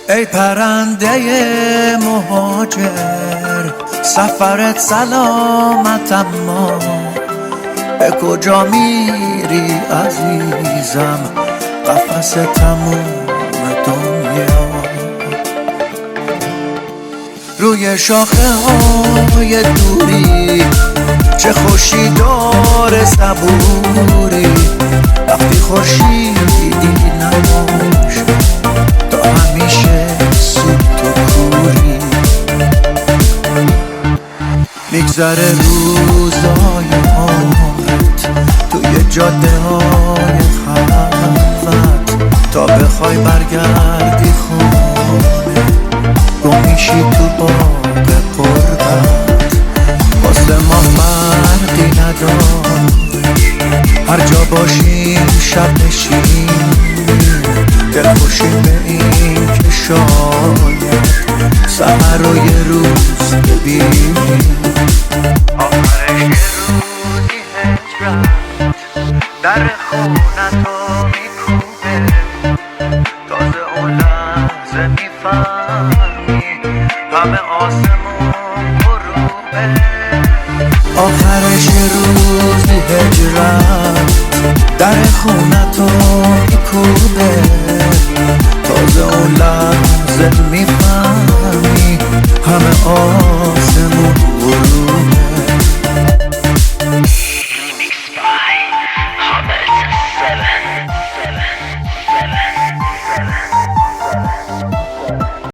ای پرنده مهاجر سفرت سلامت، اما به کجا میری عزیزم؟ قفس تموم دنیا روی شاخه های دوری، چه خوشی داره صبوری. وقتی خورشیدی نباش تا همیشه سوت و کوری. میگذره روزای عمرت توی جاده های خلوت، تا بخوای برگردی خونه گم میشی تو باغ قربت. واسه ما فرقی نداره هر جا باشیم شب نشینیم، دلخوشیم به این که شاید سحر رو یه روز ببینیم. آخرش یه روزی هجرت در خونتو میکوبه، تازه اون لحظه میفهمی همه آسمون غروبه. آخرش یه روزی هجرت در خونتو میکوبه، تازه اون لحظه میفهمی